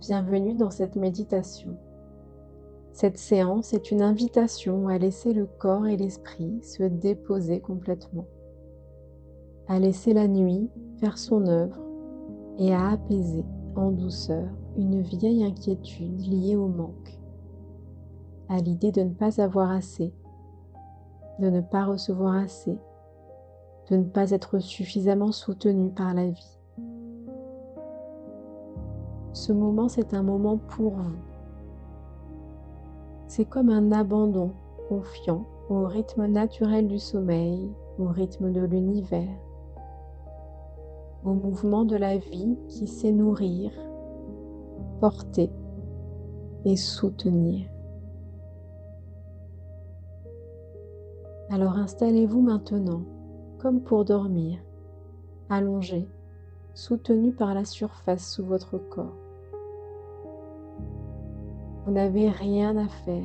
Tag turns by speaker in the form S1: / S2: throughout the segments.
S1: Bienvenue dans cette méditation. Cette séance est une invitation à laisser le corps et l'esprit se déposer complètement, à laisser la nuit faire son œuvre et à apaiser en douceur une vieille inquiétude liée au manque, à l'idée de ne pas avoir assez, de ne pas recevoir assez, de ne pas être suffisamment soutenu par la vie. Ce moment, c'est un moment pour vous. C'est comme un abandon confiant au rythme naturel du sommeil, au rythme de l'univers, au mouvement de la vie qui sait nourrir, porter et soutenir. Alors installez-vous maintenant, comme pour dormir, allongé, soutenu par la surface sous votre corps. Vous n'avez rien à faire.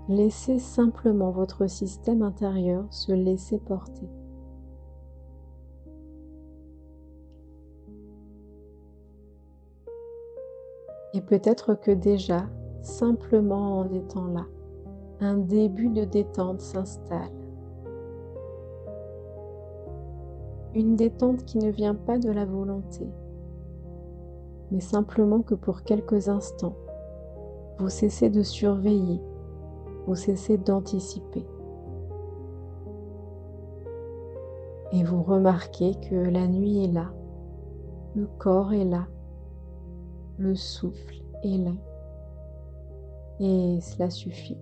S1: Laissez simplement votre système intérieur se laisser porter. Et peut-être que déjà, simplement en étant là, un début de détente s'installe. Une détente qui ne vient pas de la volonté, mais simplement que pour quelques instants, vous cessez de surveiller, vous cessez d'anticiper. Et vous remarquez que la nuit est là, le corps est là, le souffle est là, et cela suffit.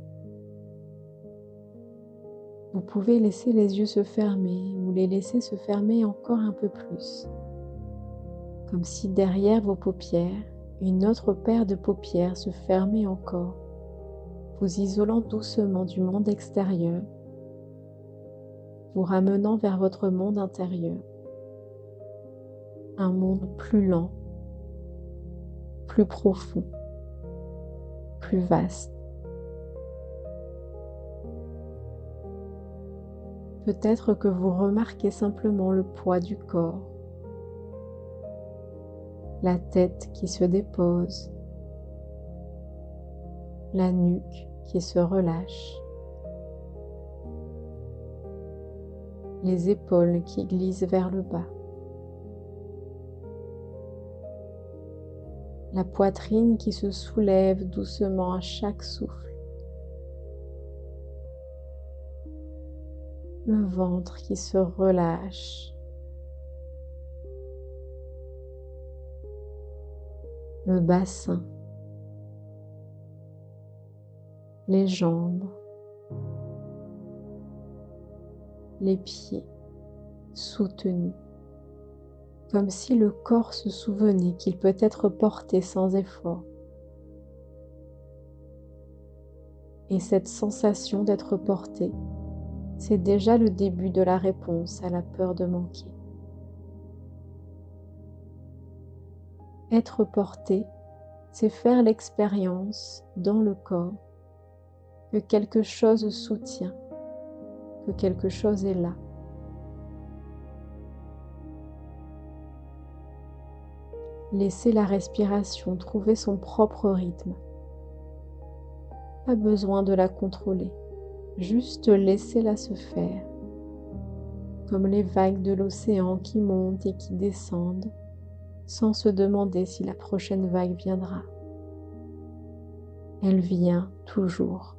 S1: Vous pouvez laisser les yeux se fermer ou les laisser se fermer encore un peu plus, comme si derrière vos paupières, une autre paire de paupières se fermait encore, vous isolant doucement du monde extérieur, vous ramenant vers votre monde intérieur, un monde plus lent, plus profond, plus vaste. Peut-être que vous remarquez simplement le poids du corps, la tête qui se dépose, la nuque qui se relâche, les épaules qui glissent vers le bas, la poitrine qui se soulève doucement à chaque souffle, le ventre qui se relâche, le bassin, les jambes, les pieds soutenus, comme si le corps se souvenait qu'il peut être porté sans effort. Et cette sensation d'être porté, c'est déjà le début de la réponse à la peur de manquer. Être porté, c'est faire l'expérience dans le corps que quelque chose soutient, que quelque chose est là. Laissez la respiration trouver son propre rythme. Pas besoin de la contrôler, juste laissez-la se faire, comme les vagues de l'océan qui montent et qui descendent, sans se demander si la prochaine vague viendra. Elle vient toujours.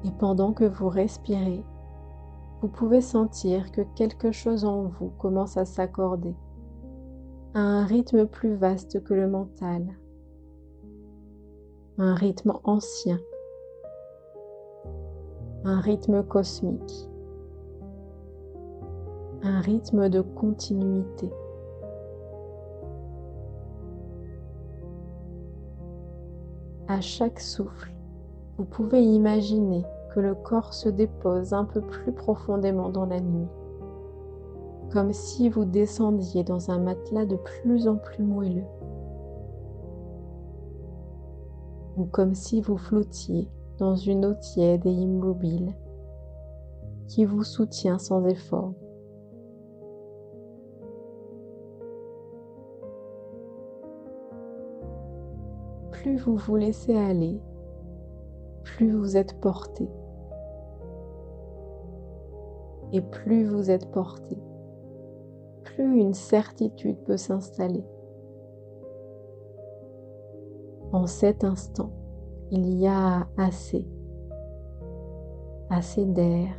S1: Et pendant que vous respirez, vous pouvez sentir que quelque chose en vous commence à s'accorder à un rythme plus vaste que le mental, un rythme ancien, un rythme cosmique, un rythme de continuité. À chaque souffle, vous pouvez imaginer que le corps se dépose un peu plus profondément dans la nuit, comme si vous descendiez dans un matelas de plus en plus moelleux, ou comme si vous flottiez dans une eau tiède et immobile qui vous soutient sans effort. plus vous vous laissez aller, plus vous êtes porté. Et plus vous êtes porté, plus une certitude peut s'installer. En cet instant, il y a assez d'air,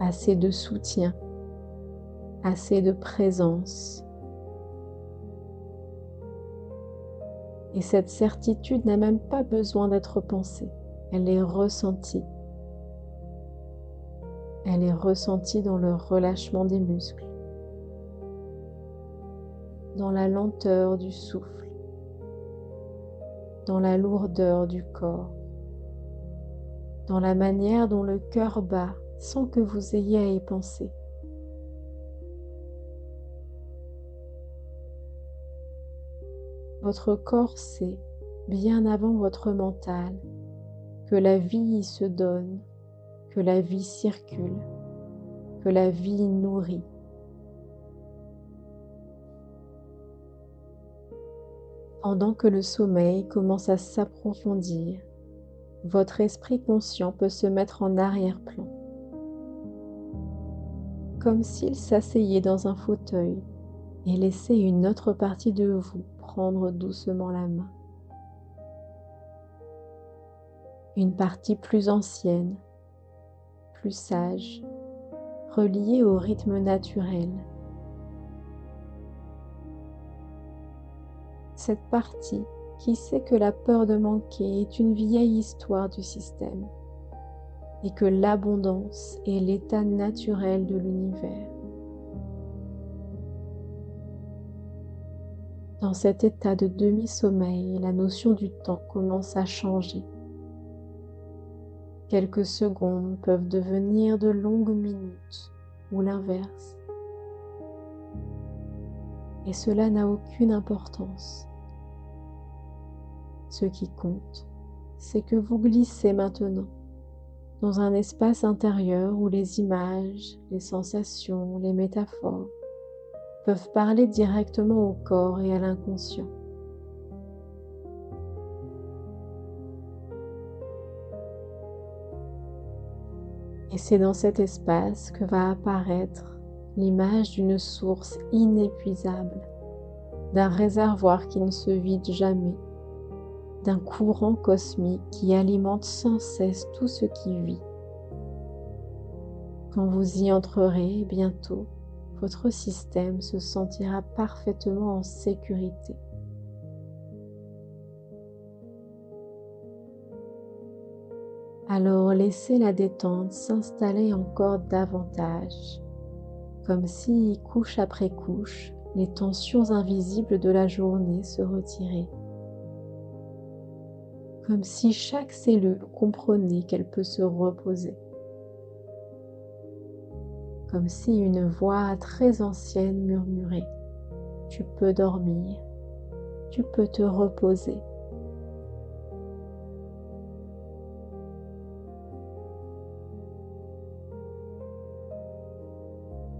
S1: assez de soutien, assez de présence. Et cette certitude n'a même pas besoin d'être pensée, elle est ressentie. Elle est ressentie dans le relâchement des muscles, dans la lenteur du souffle, dans la lourdeur du corps, dans la manière dont le cœur bat sans que vous ayez à y penser. Votre corps sait, bien avant votre mental, que la vie y se donne, que la vie circule, que la vie nourrit. Pendant que le sommeil commence à s'approfondir, votre esprit conscient peut se mettre en arrière-plan, comme s'il s'asseyait dans un fauteuil et laissait une autre partie de vous prendre doucement la main. Une partie plus ancienne, plus sage, reliée au rythme naturel. Cette partie qui sait que la peur de manquer est une vieille histoire du système et que l'abondance est l'état naturel de l'univers. Dans cet état de demi-sommeil, la notion du temps commence à changer. Quelques secondes peuvent devenir de longues minutes ou l'inverse. Et cela n'a aucune importance. Ce qui compte, c'est que vous glissez maintenant dans un espace intérieur où les images, les sensations, les métaphores peuvent parler directement au corps et à l'inconscient. Et c'est dans cet espace que va apparaître l'image d'une source inépuisable, d'un réservoir qui ne se vide jamais, d'un courant cosmique qui alimente sans cesse tout ce qui vit. Quand vous y entrerez bientôt, votre système se sentira parfaitement en sécurité. Alors laissez la détente s'installer encore davantage, comme si, couche après couche, les tensions invisibles de la journée se retiraient. Comme si chaque cellule comprenait qu'elle peut se reposer. Comme si une voix très ancienne murmurait « Tu peux dormir, tu peux te reposer ».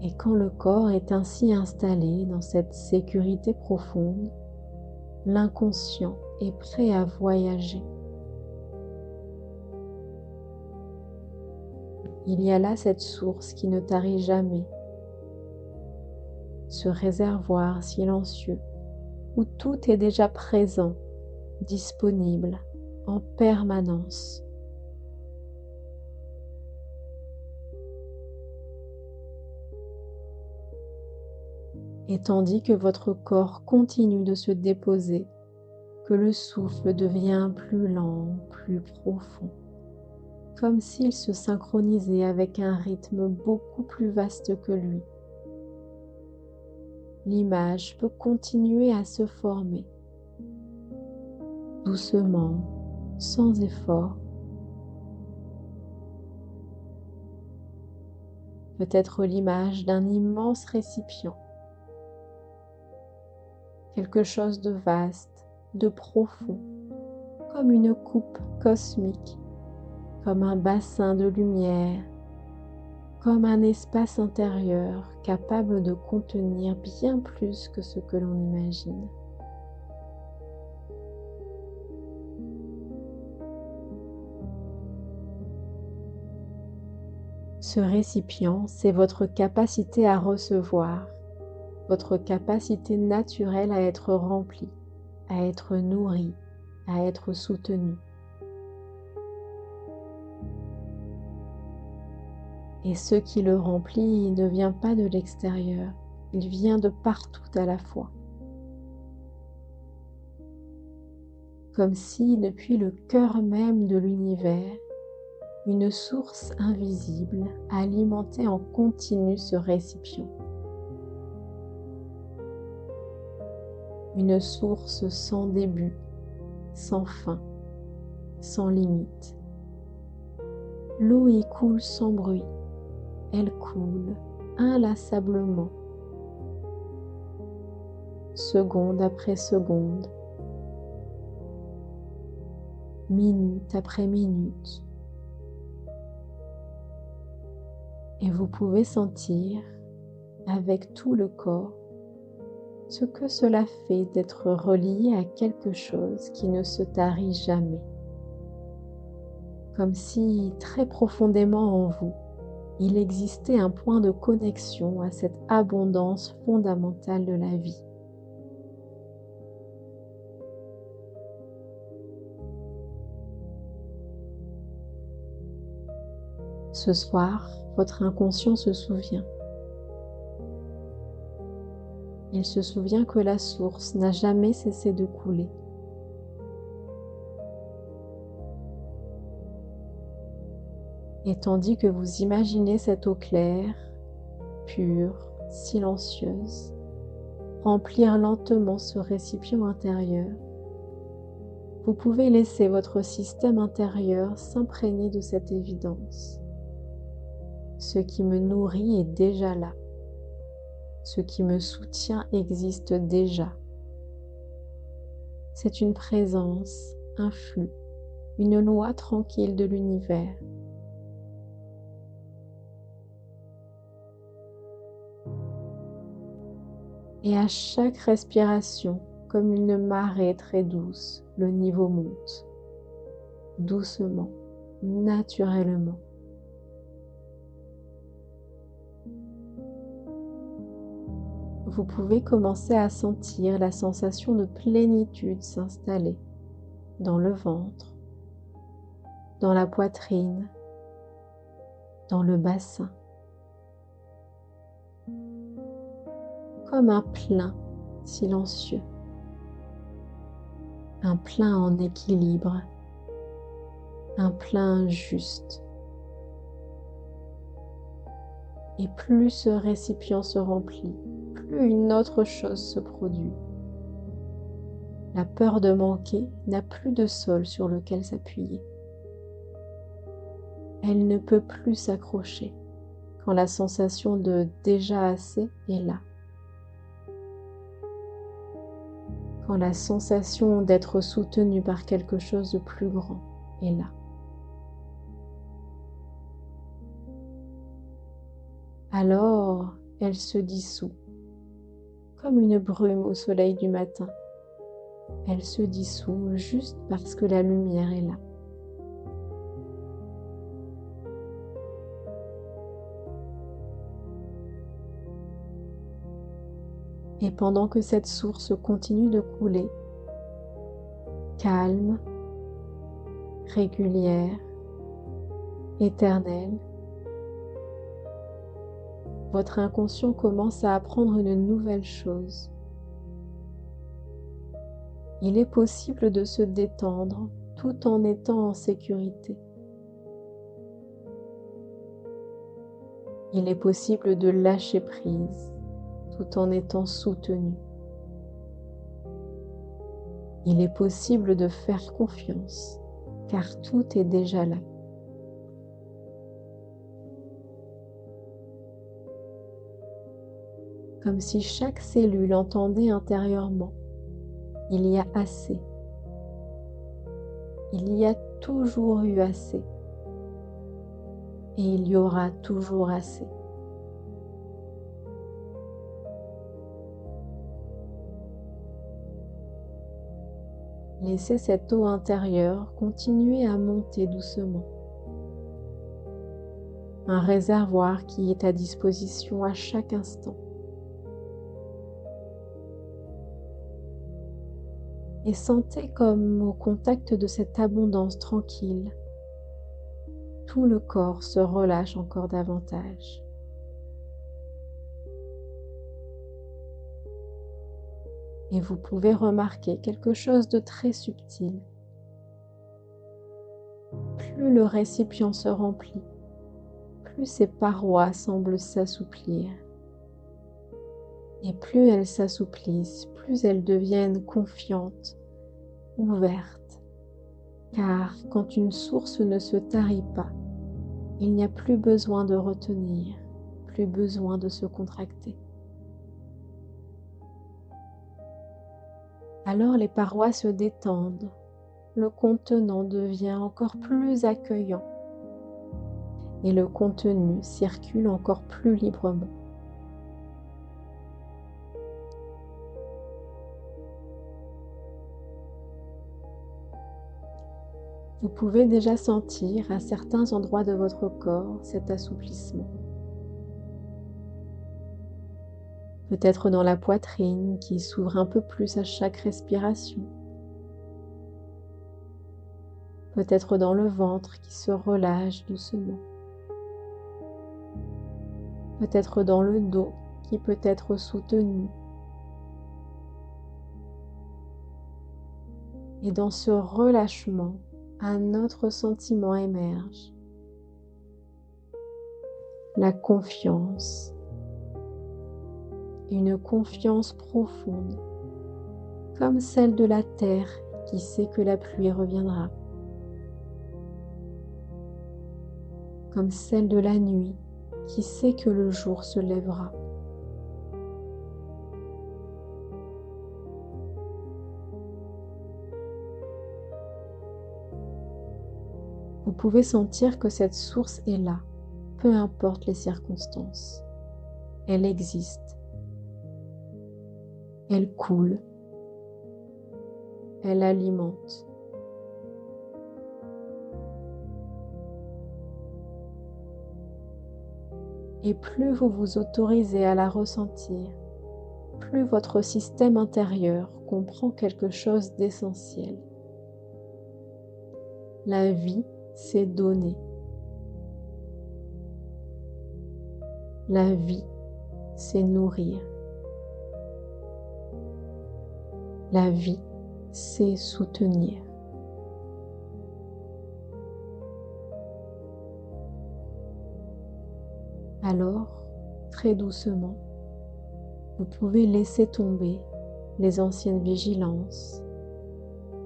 S1: Et quand le corps est ainsi installé dans cette sécurité profonde, l'inconscient est prêt à voyager. Il y a là cette source qui ne tarit jamais, ce réservoir silencieux où tout est déjà présent, disponible, en permanence. Et tandis que votre corps continue de se déposer, que le souffle devient plus lent, plus profond, comme s'il se synchronisait avec un rythme beaucoup plus vaste que lui. L'image peut continuer à se former, doucement, sans effort. Peut-être l'image d'un immense récipient, quelque chose de vaste, de profond, comme une coupe cosmique, comme un bassin de lumière, comme un espace intérieur capable de contenir bien plus que ce que l'on imagine. Ce récipient, c'est votre capacité à recevoir, votre capacité naturelle à être rempli, à être nourri, à être soutenu. Et ce qui le remplit ne vient pas de l'extérieur, il vient de partout à la fois. Comme si depuis le cœur même de l'univers, une source invisible alimentait en continu ce récipient. Une source sans début, sans fin, sans limite. L'eau y coule sans bruit, elle coule inlassablement, seconde après seconde, minute après minute. Et vous pouvez sentir avec tout le corps ce que cela fait d'être relié à quelque chose qui ne se tarit jamais. Comme si très profondément en vous, il existait un point de connexion à cette abondance fondamentale de la vie. Ce soir, votre inconscient se souvient. Il se souvient que la source n'a jamais cessé de couler. Et tandis que vous imaginez cette eau claire, pure, silencieuse, remplir lentement ce récipient intérieur, vous pouvez laisser votre système intérieur s'imprégner de cette évidence. Ce qui me nourrit est déjà là. Ce qui me soutient existe déjà. C'est une présence, un flux, une loi tranquille de l'univers. Et à chaque respiration, comme une marée très douce, le niveau monte, doucement, naturellement. Vous pouvez commencer à sentir la sensation de plénitude s'installer dans le ventre, dans la poitrine, dans le bassin, comme un plein silencieux, un plein en équilibre, un plein juste. Et plus ce récipient se remplit, plus une autre chose se produit. La peur de manquer n'a plus de sol sur lequel s'appuyer. Elle ne peut plus s'accrocher quand la sensation de déjà assez est là. Quand la sensation d'être soutenu par quelque chose de plus grand est là. Alors, elle se dissout, comme une brume au soleil du matin. Elle se dissout juste parce que la lumière est là. Et pendant que cette source continue de couler, calme, régulière, éternelle, votre inconscient commence à apprendre une nouvelle chose. Il est possible de se détendre tout en étant en sécurité. Il est possible de lâcher prise tout en étant soutenu. Il est possible de faire confiance car tout est déjà là. Comme si chaque cellule entendait intérieurement: il y a assez. Il y a toujours eu assez. Et il y aura toujours assez. Laissez cette eau intérieure continuer à monter doucement. un réservoir qui est à disposition à chaque instant. Et sentez comme au contact de cette abondance tranquille, tout le corps se relâche encore davantage. Et vous pouvez remarquer quelque chose de très subtil. Plus le récipient se remplit, plus ses parois semblent s'assouplir. Et plus elles s'assouplissent, plus elles deviennent confiantes, ouvertes. Car quand une source ne se tarit pas, il n'y a plus besoin de retenir, plus besoin de se contracter. Alors les parois se détendent, le contenant devient encore plus accueillant et le contenu circule encore plus librement. Vous pouvez déjà sentir à certains endroits de votre corps cet assouplissement. Peut-être dans la poitrine qui s'ouvre un peu plus à chaque respiration. Peut-être dans le ventre qui se relâche doucement. Peut-être dans le dos qui peut être soutenu. Et dans ce relâchement, un autre sentiment émerge. La confiance. Une confiance profonde, comme celle de la terre qui sait que la pluie reviendra. Comme celle de la nuit qui sait que le jour se lèvera. Vous pouvez sentir que cette source est là, peu importe les circonstances. Elle existe. Elle coule. Elle alimente. Et plus vous vous autorisez à la ressentir, plus votre système intérieur comprend quelque chose d'essentiel. La vie, c'est donner. La vie, c'est nourrir. La vie, c'est soutenir. Alors, très doucement, vous pouvez laisser tomber les anciennes vigilances,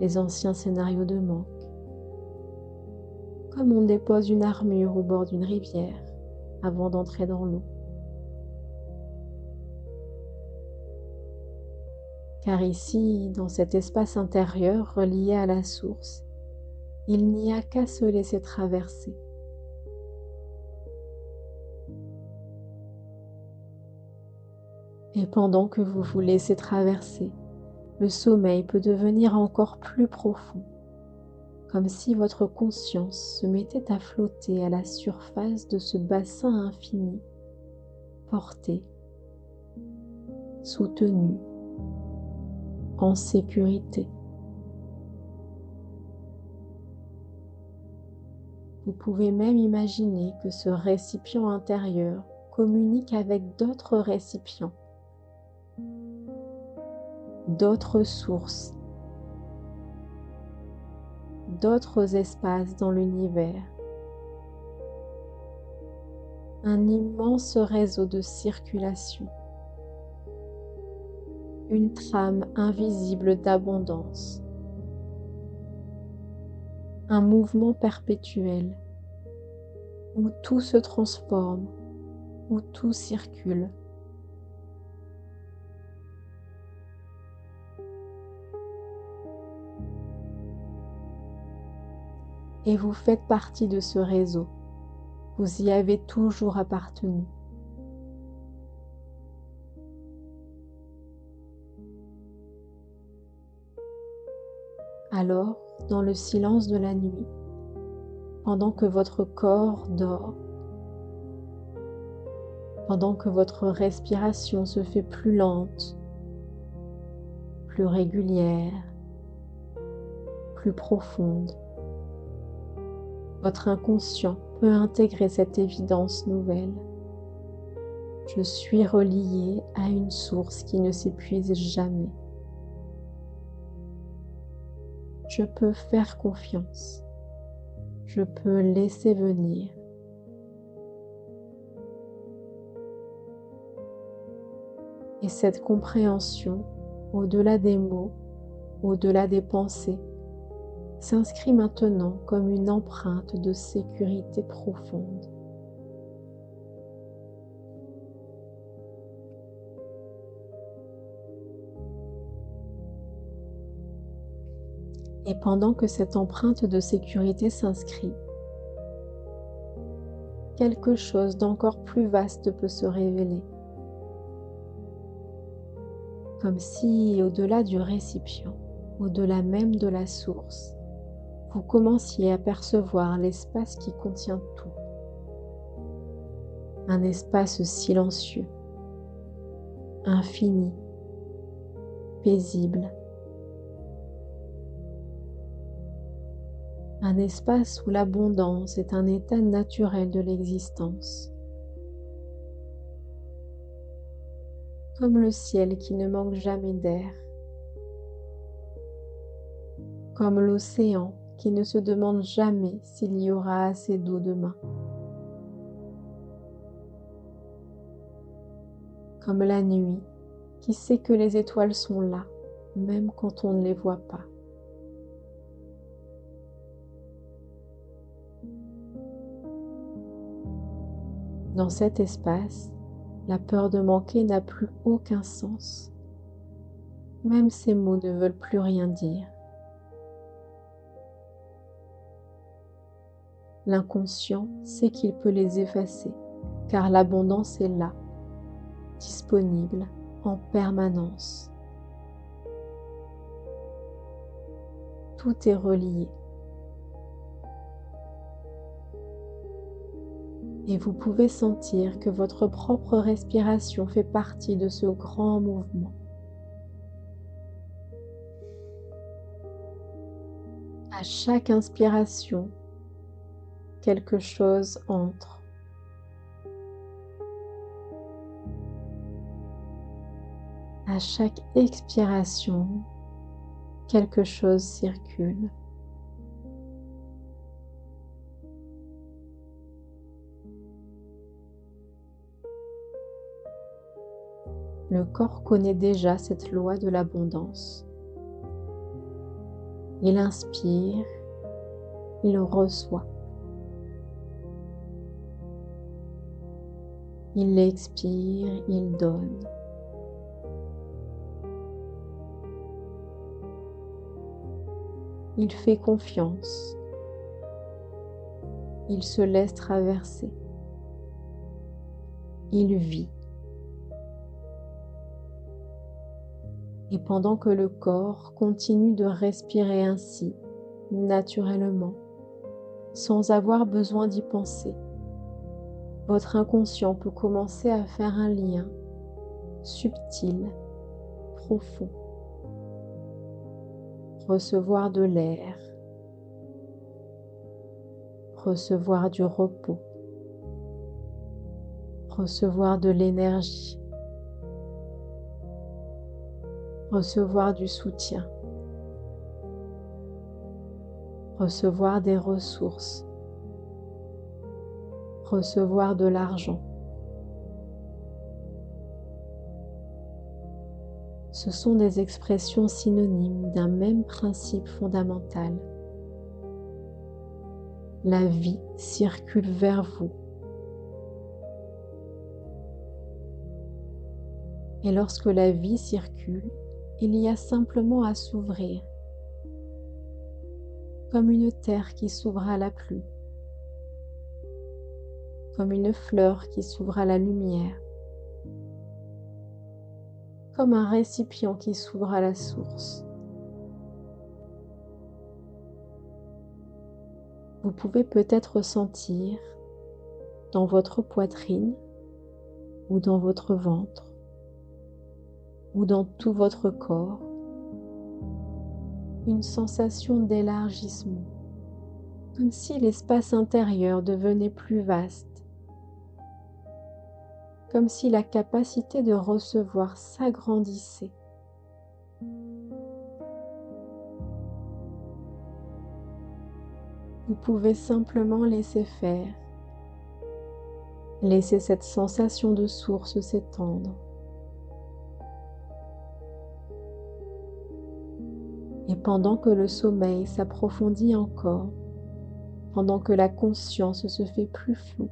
S1: les anciens scénarios de manque, comme on dépose une armure au bord d'une rivière avant d'entrer dans l'eau. Car ici, dans cet espace intérieur relié à la source, il n'y a qu'à se laisser traverser. Et pendant que vous vous laissez traverser, le sommeil peut devenir encore plus profond, comme si votre conscience se mettait à flotter à la surface de ce bassin infini, porté, soutenu, en sécurité. Vous pouvez même imaginer que ce récipient intérieur communique avec d'autres récipients, d'autres sources, d'autres espaces dans l'univers. Un immense réseau de circulation, une trame invisible d'abondance, un mouvement perpétuel où tout se transforme, où tout circule. Et vous faites partie de ce réseau. Vous y avez toujours appartenu. Alors, dans le silence de la nuit, pendant que votre corps dort, pendant que votre respiration se fait plus lente, plus régulière, plus profonde. Votre inconscient peut intégrer cette évidence nouvelle. Je suis relié à une source qui ne s'épuise jamais. Je peux faire confiance. Je peux laisser venir. Et cette compréhension, au-delà des mots, au-delà des pensées, s'inscrit maintenant comme une empreinte de sécurité profonde. Et pendant que cette empreinte de sécurité s'inscrit, quelque chose d'encore plus vaste peut se révéler. Comme si, au-delà du récipient, au-delà même de la source, vous commenciez à percevoir l'espace qui contient tout. Un espace silencieux, infini, paisible. Un espace où l'abondance est un état naturel de l'existence. Comme le ciel qui ne manque jamais d'air. Comme l'océan qui ne se demande jamais s'il y aura assez d'eau demain. Comme la nuit qui sait que les étoiles sont là, même quand on ne les voit pas. Dans cet espace, la peur de manquer n'a plus aucun sens. Même ces mots ne veulent plus rien dire. L'inconscient sait qu'il peut les effacer, car l'abondance est là, disponible en permanence. Tout est relié. Et vous pouvez sentir que votre propre respiration fait partie de ce grand mouvement. À chaque inspiration, quelque chose entre. À chaque expiration, quelque chose circule. Le corps connaît déjà cette loi de l'abondance. Il inspire, il reçoit. Il expire, il donne. Il fait confiance. Il se laisse traverser. Il vit. Et pendant que le corps continue de respirer ainsi, naturellement, sans avoir besoin d'y penser, votre inconscient peut commencer à faire un lien subtil, profond. Recevoir de l'air, recevoir du repos, recevoir de l'énergie, recevoir du soutien, recevoir des ressources, recevoir de l'argent. Ce sont des expressions synonymes d'un même principe fondamental. La vie circule vers vous. Et lorsque la vie circule, il y a simplement à s'ouvrir, comme une terre qui s'ouvre à la pluie, comme une fleur qui s'ouvre à la lumière, comme un récipient qui s'ouvre à la source. Vous pouvez peut-être sentir dans votre poitrine ou dans votre ventre ou dans tout votre corps, une sensation d'élargissement, comme si l'espace intérieur devenait plus vaste, comme si la capacité de recevoir s'agrandissait. Vous pouvez simplement laisser faire, laisser cette sensation de source s'étendre. Et pendant que le sommeil s'approfondit encore, pendant que la conscience se fait plus floue,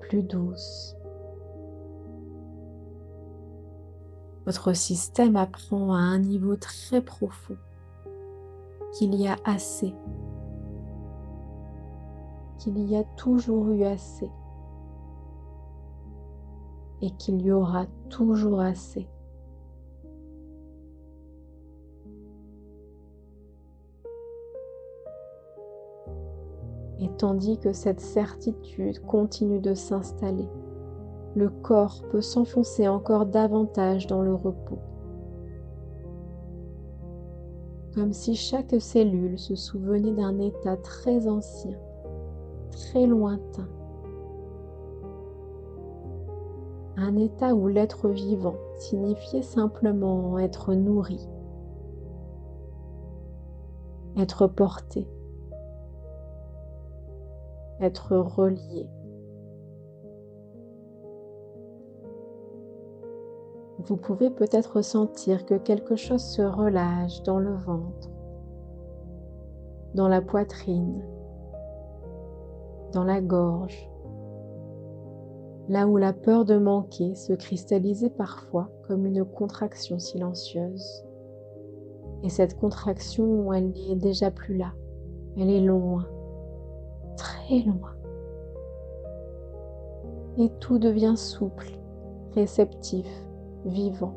S1: plus douce, votre système apprend à un niveau très profond qu'il y a assez, qu'il y a toujours eu assez et qu'il y aura toujours assez. Et tandis que cette certitude continue de s'installer, le corps peut s'enfoncer encore davantage dans le repos, comme si chaque cellule se souvenait d'un état très ancien, très lointain, un état où l'être vivant signifiait simplement être nourri, être porté, être relié. Vous pouvez peut-être sentir que quelque chose se relâche dans le ventre, dans la poitrine, dans la gorge, là où la peur de manquer se cristallisait parfois comme une contraction silencieuse. Et cette contraction, elle n'est déjà plus là, elle est loin, très loin. Et tout devient souple, réceptif, vivant.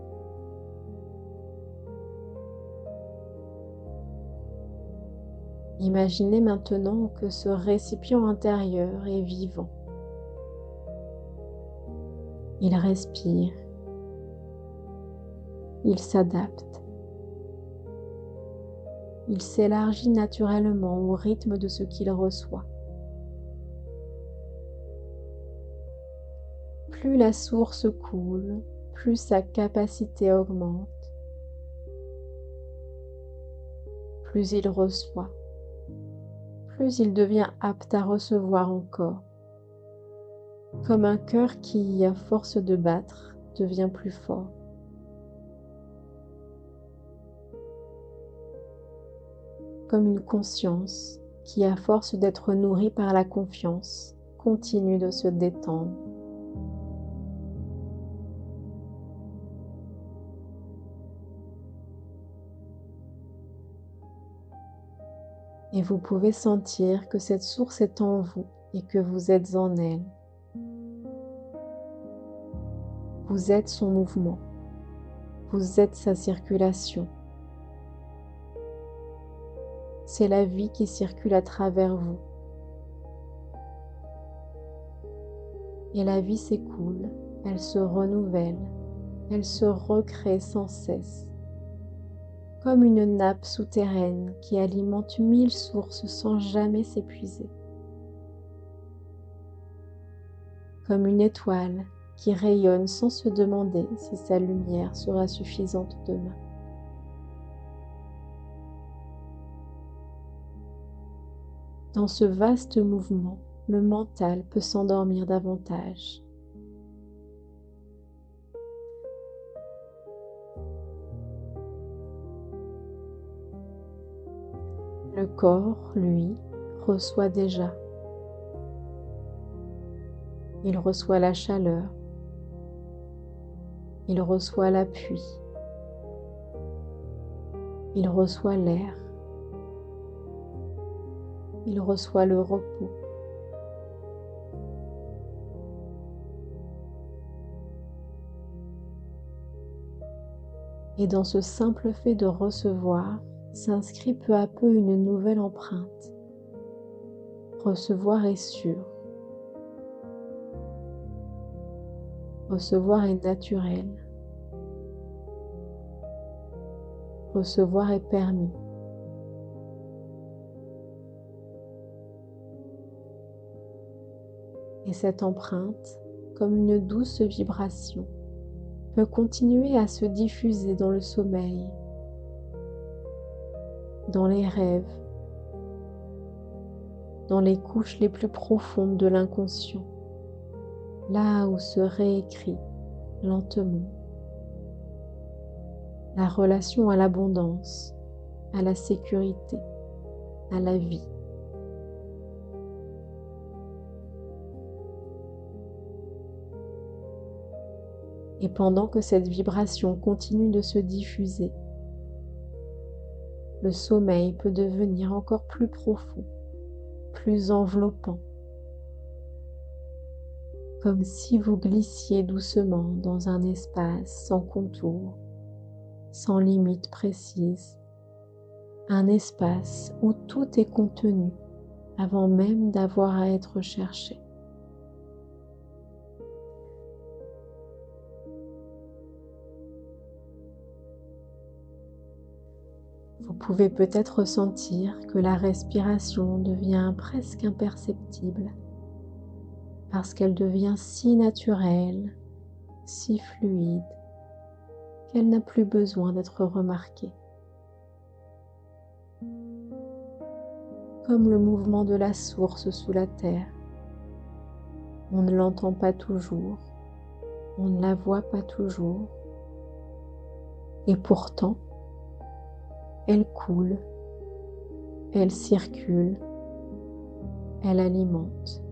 S1: Imaginez maintenant que ce récipient intérieur est vivant. Il respire, il s'adapte, il s'élargit naturellement au rythme de ce qu'il reçoit. Plus la source coule, plus sa capacité augmente, plus il reçoit, plus il devient apte à recevoir encore, comme un cœur qui, à force de battre, devient plus fort. Comme une conscience qui, à force d'être nourrie par la confiance, continue de se détendre. Et vous pouvez sentir que cette source est en vous et que vous êtes en elle. Vous êtes son mouvement. Vous êtes sa circulation. C'est la vie qui circule à travers vous. Et la vie s'écoule, elle se renouvelle, elle se recrée sans cesse, comme une nappe souterraine qui alimente 1000 sources sans jamais s'épuiser, comme une étoile qui rayonne sans se demander si sa lumière sera suffisante demain. Dans ce vaste mouvement, le mental peut s'endormir davantage. Le corps, lui, reçoit déjà. Il reçoit la chaleur. Il reçoit l'appui. Il reçoit l'air. Il reçoit le repos. Et dans ce simple fait de recevoir, s'inscrit peu à peu une nouvelle empreinte. Recevoir est sûr. Recevoir est naturel. Recevoir est permis. Et cette empreinte, comme une douce vibration, peut continuer à se diffuser dans le sommeil, dans les rêves, dans les couches les plus profondes de l'inconscient, là où se réécrit lentement la relation à l'abondance, à la sécurité, à la vie. Et pendant que cette vibration continue de se diffuser, le sommeil peut devenir encore plus profond, plus enveloppant, comme si vous glissiez doucement dans un espace sans contour, sans limite précise, un espace où tout est contenu avant même d'avoir à être cherché. Vous pouvez peut-être ressentir que la respiration devient presque imperceptible parce qu'elle devient si naturelle, si fluide, qu'elle n'a plus besoin d'être remarquée. Comme le mouvement de la source sous la terre. On ne l'entend pas toujours, on ne la voit pas toujours, et pourtant, elle coule, elle circule, elle alimente.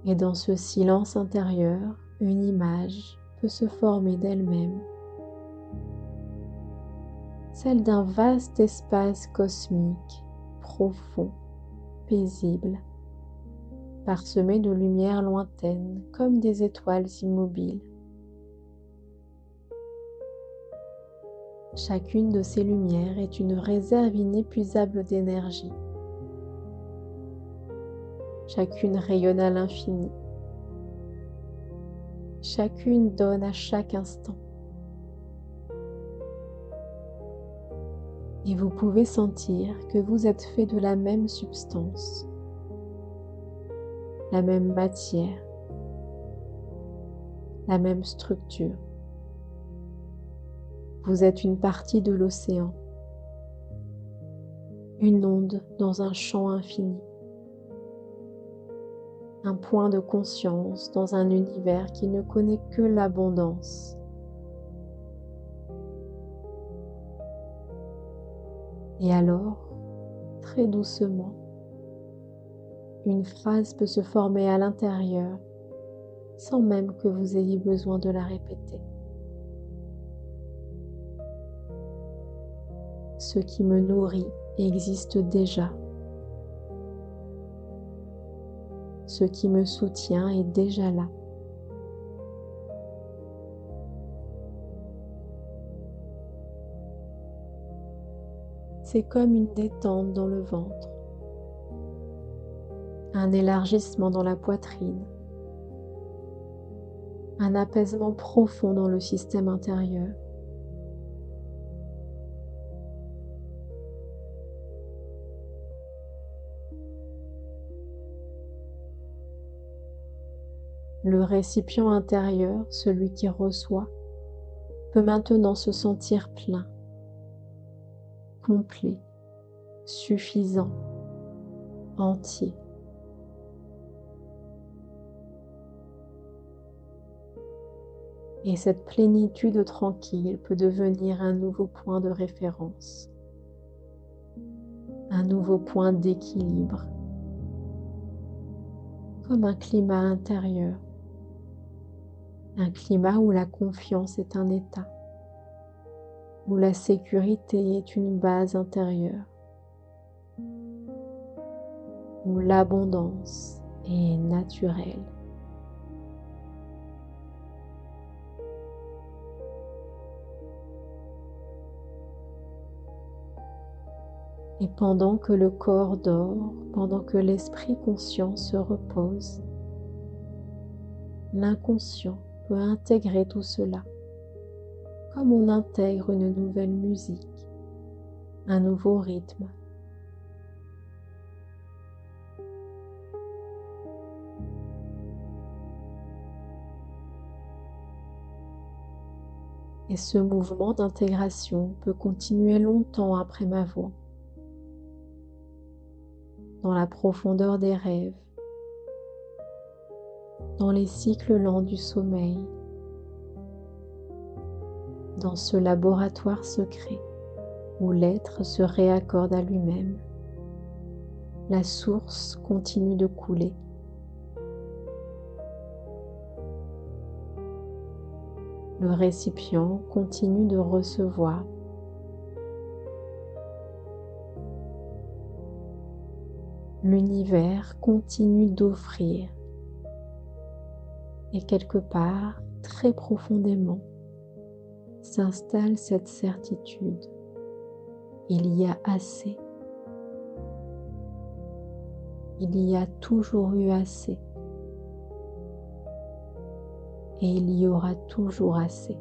S1: Et dans ce silence intérieur, une image peut se former d'elle-même, celle d'un vaste espace cosmique, profond, paisible, parsemé de lumières lointaines comme des étoiles immobiles. Chacune de ces lumières est une réserve inépuisable d'énergie. Chacune rayonne à l'infini. Chacune donne à chaque instant. Et vous pouvez sentir que vous êtes fait de la même substance, la même matière, la même structure. Vous êtes une partie de l'océan, une onde dans un champ infini, un point de conscience dans un univers qui ne connaît que l'abondance. Et alors, très doucement, une phrase peut se former à l'intérieur sans même que vous ayez besoin de la répéter. Ce qui me nourrit existe déjà. Ce qui me soutient est déjà là. C'est comme une détente dans le ventre, un élargissement dans la poitrine, un apaisement profond dans le système intérieur. Le récipient intérieur, celui qui reçoit, peut maintenant se sentir plein, complet, suffisant, entier. Et cette plénitude tranquille peut devenir un nouveau point de référence, un nouveau point d'équilibre, comme un climat intérieur, un climat où la confiance est un état, où la sécurité est une base intérieure, où l'abondance est naturelle. Et pendant que le corps dort, pendant que l'esprit conscient se repose, l'inconscient peut intégrer tout cela, comme on intègre une nouvelle musique, un nouveau rythme. Et ce mouvement d'intégration peut continuer longtemps après ma voix, dans la profondeur des rêves, dans les cycles lents du sommeil, dans ce laboratoire secret où l'être se réaccorde à lui-même. La source continue de couler. Le récipient continue de recevoir. L'univers continue d'offrir. Et quelque part, très profondément, s'installe cette certitude. Il y a assez. Il y a toujours eu assez. Et il y aura toujours assez.